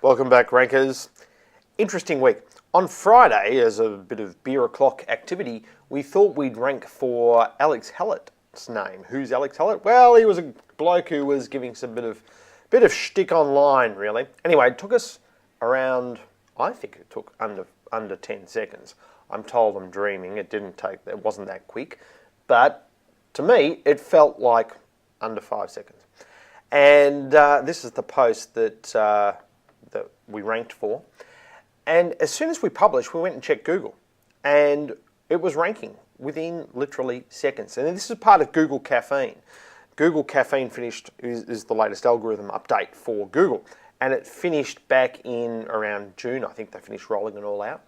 Welcome back, Rankers. Interesting week. On Friday, as a bit of beer o'clock activity, we thought we'd rank for Alex Hallett's name. Who's Alex Hallett? Well, he was a bloke who was giving some bit of shtick online, really. Anyway, it took us around, I think it took under 10 seconds. I'm told I'm dreaming. It wasn't that quick. But to me, it felt like under 5 seconds. And this is the post that we ranked for. And as soon as we published, we went and checked Google. And it was ranking within literally seconds. And this is part of Google Caffeine. Google Caffeine is the latest algorithm update for Google. And it finished back in around June. I think they finished rolling it all out.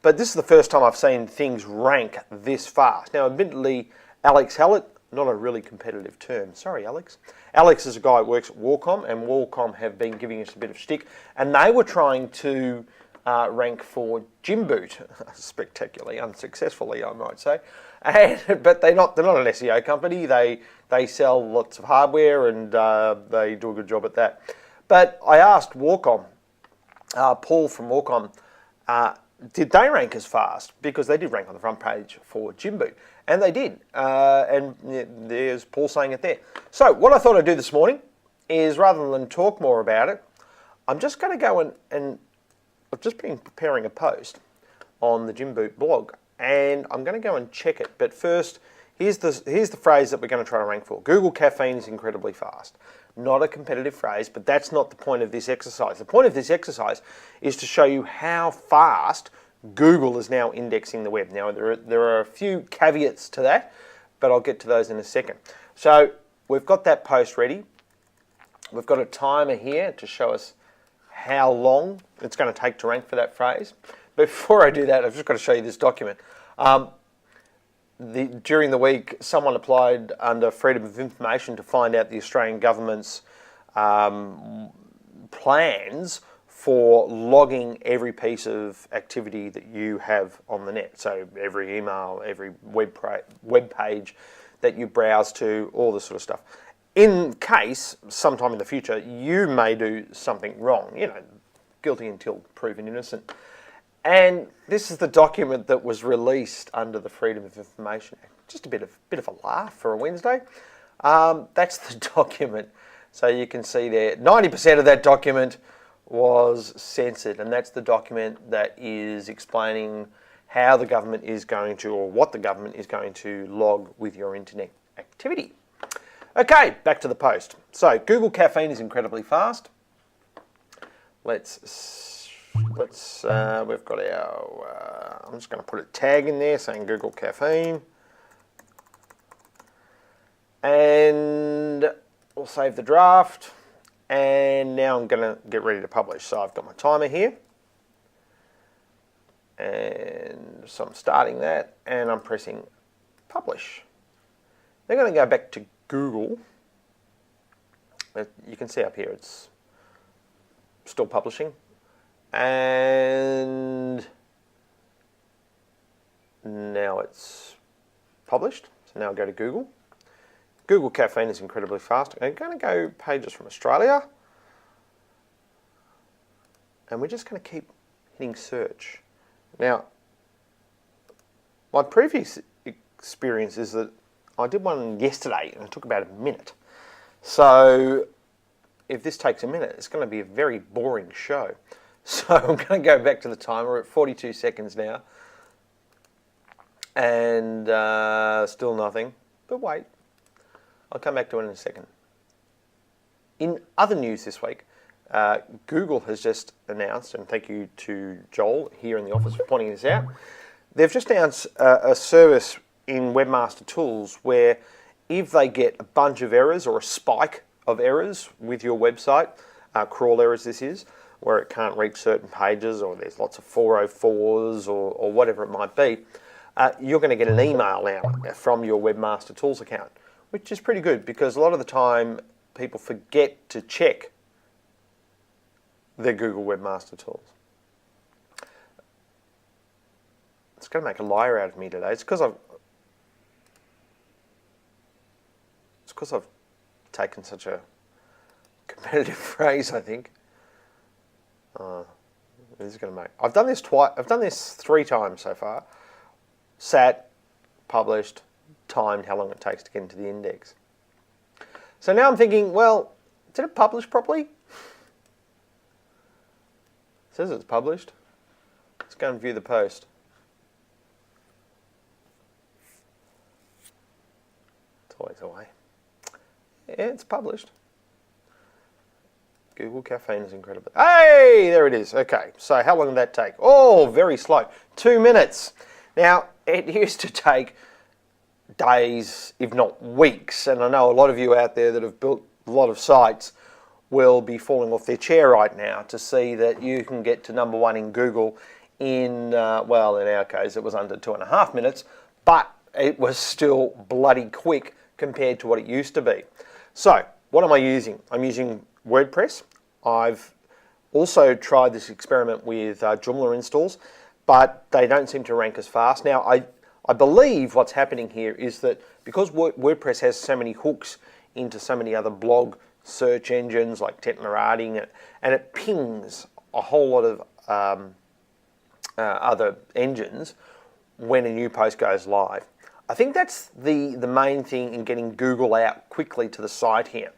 But this is the first time I've seen things rank this fast. Now, admittedly, Alex Hallett, not a really competitive term. Sorry, Alex. Alex is a guy who works at Warcom, and Warcom have been giving us a bit of shtick, and they were trying to rank for Gym Boot, spectacularly, unsuccessfully, I might say. But they're not an SEO company. They sell lots of hardware, and they do a good job at that. But I asked Warcom, Paul from Warcom, did they rank as fast? Because they did rank on the front page for Gym Boot. And they did. And there's Paul saying it there. So what I thought I'd do this morning is, rather than talk more about it, I'm just going to go and I've just been preparing a post on the Gym Boot blog. And I'm going to go and check it. But first, here's the phrase that we're going to try to rank for. Google Caffeine is incredibly fast. Not a competitive phrase, but that's not the point of this exercise. The point of this exercise is to show you how fast Google is now indexing the web. Now, there are a few caveats to that, but I'll get to those in a second. So we've got that post ready. We've got a timer here to show us how long it's going to take to rank for that phrase. Before I do that, I've just got to show you this document. During the week, someone applied under Freedom of Information to find out the Australian government's plans for logging every piece of activity that you have on the net. So every email, every web page that you browse to, all this sort of stuff. In case, sometime in the future, you may do something wrong, guilty until proven innocent. And this is the document that was released under the Freedom of Information Act. Just a bit of a laugh for a Wednesday. That's the document. So you can see there, 90% of that document was censored, and that's the document that is explaining how the government is going to, or what the government is going to log with your internet activity. Okay, back to the post. So Google Caffeine is incredibly fast. We've got our, I'm just going to put a tag in there saying Google Caffeine. And we'll save the draft. And now I'm going to get ready to publish. So I've got my timer here. And so I'm starting that, and I'm pressing publish. They're going to go back to Google. You can see up here it's still publishing. And now it's published. So now I'll go to Google. Google Caffeine is incredibly fast. I'm going to go pages from Australia. And we're just going to keep hitting search. Now, my previous experience is that I did one yesterday and it took about a minute. So if this takes a minute, it's going to be a very boring show. So I'm going to go back to the timer. We're at 42 seconds now. And still nothing. But wait. I'll come back to it in a second. In other news this week, Google has just announced, and thank you to Joel here in the office for pointing this out, they've just announced a service in Webmaster Tools where if they get a bunch of errors or a spike of errors with your website, crawl errors this is, where it can't reach certain pages or there's lots of 404s or whatever it might be, you're going to get an email now from your Webmaster Tools account, which is pretty good because a lot of the time people forget to check their Google Webmaster Tools. It's going to make a liar out of me today. It's because I've taken such a competitive phrase, I think. This is going to make. I've done this twice. I've done this 3 times so far. Sat, published, timed how long it takes to get into the index. So now I'm thinking, well, did it publish properly? It says it's published. Let's go and view the post. It's always a way. Yeah, it's published. Google Caffeine is incredible. Hey, there it is. Okay, so how long did that take? Oh, very slow. 2 minutes. Now, it used to take days, if not weeks, and I know a lot of you out there that have built a lot of sites will be falling off their chair right now to see that you can get to #1 in Google in, well, in our case, it was under 2.5 minutes, but it was still bloody quick compared to what it used to be. So, what am I using? I'm using WordPress. I've also tried this experiment with Joomla installs, but they don't seem to rank as fast. Now, I believe what's happening here is that because WordPress has so many hooks into so many other blog search engines like Tetmarating, and it pings a whole lot of other engines when a new post goes live. I think that's the main thing in getting Google out quickly to the site here.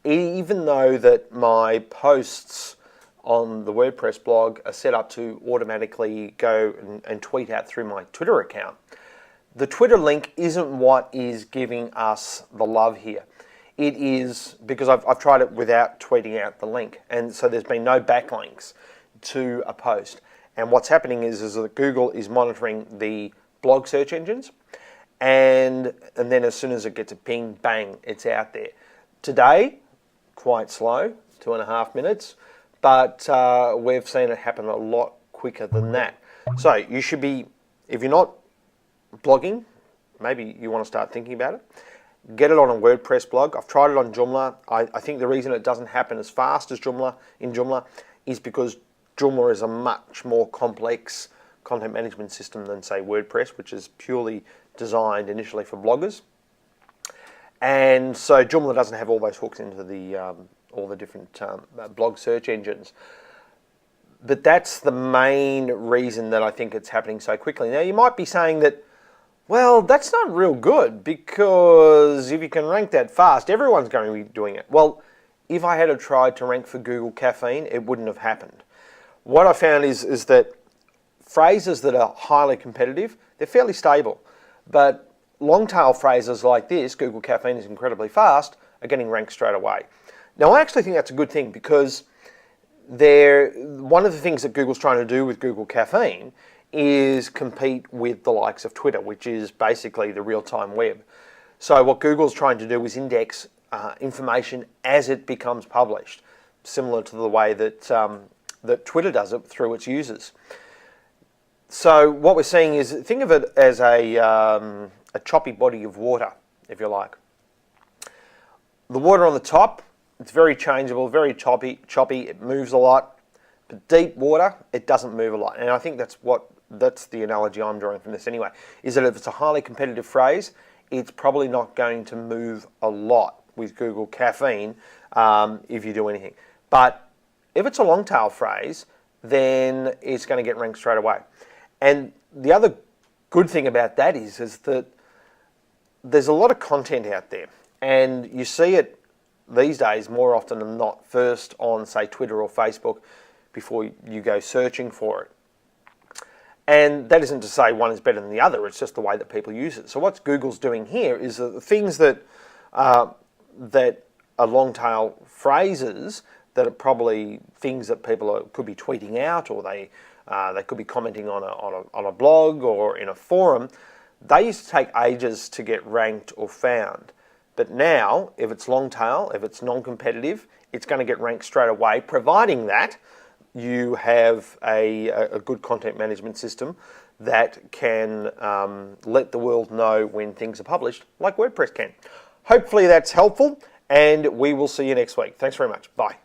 Even though that my posts on the WordPress blog are set up to automatically go and tweet out through my Twitter account, the Twitter link isn't what is giving us the love here. It is because I've tried it without tweeting out the link, and so there's been no backlinks to a post. And what's happening is that Google is monitoring the blog search engines, and then as soon as it gets a ping, bang, it's out there. Today, quite slow, 2.5 minutes, but we've seen it happen a lot quicker than that. So you should be, if you're not blogging, maybe you want to start thinking about it. Get it on a WordPress blog. I've tried it on Joomla. I think the reason it doesn't happen as fast as Joomla is because Joomla is a much more complex content management system than, say, WordPress, which is purely designed initially for bloggers. And so Joomla doesn't have all those hooks into the all the different blog search engines. But that's the main reason that I think it's happening so quickly. Now, you might be saying that, well, that's not real good, because if you can rank that fast, everyone's going to be doing it. Well, if I had tried to rank for Google Caffeine, it wouldn't have happened. What I found is that phrases that are highly competitive, they're fairly stable. But long tail phrases like this, Google Caffeine is incredibly fast, are getting ranked straight away. Now, I actually think that's a good thing, because one of the things that Google's trying to do with Google Caffeine is compete with the likes of Twitter, which is basically the real-time web. So what Google's trying to do is index information as it becomes published, similar to the way that that Twitter does it through its users. So what we're seeing is, think of it as a choppy body of water, if you like. The water on the top, it's very changeable, very choppy, it moves a lot. But deep water, it doesn't move a lot. And I think that's the analogy I'm drawing from this anyway, is that if it's a highly competitive phrase, it's probably not going to move a lot with Google Caffeine if you do anything. But if it's a long tail phrase, then it's going to get ranked straight away. And the other good thing about that is that there's a lot of content out there, and you see it these days more often than not first on, say, Twitter or Facebook before you go searching for it. And that isn't to say one is better than the other, it's just the way that people use it. So what Google's doing here is that the things that are long tail phrases, that are probably things that people could be tweeting out, or they could be commenting on a blog or in a forum, they used to take ages to get ranked or found. But now, if it's long tail, if it's non-competitive, it's going to get ranked straight away, providing that you have a good content management system that can let the world know when things are published, like WordPress can. Hopefully that's helpful, and we will see you next week. Thanks very much. Bye.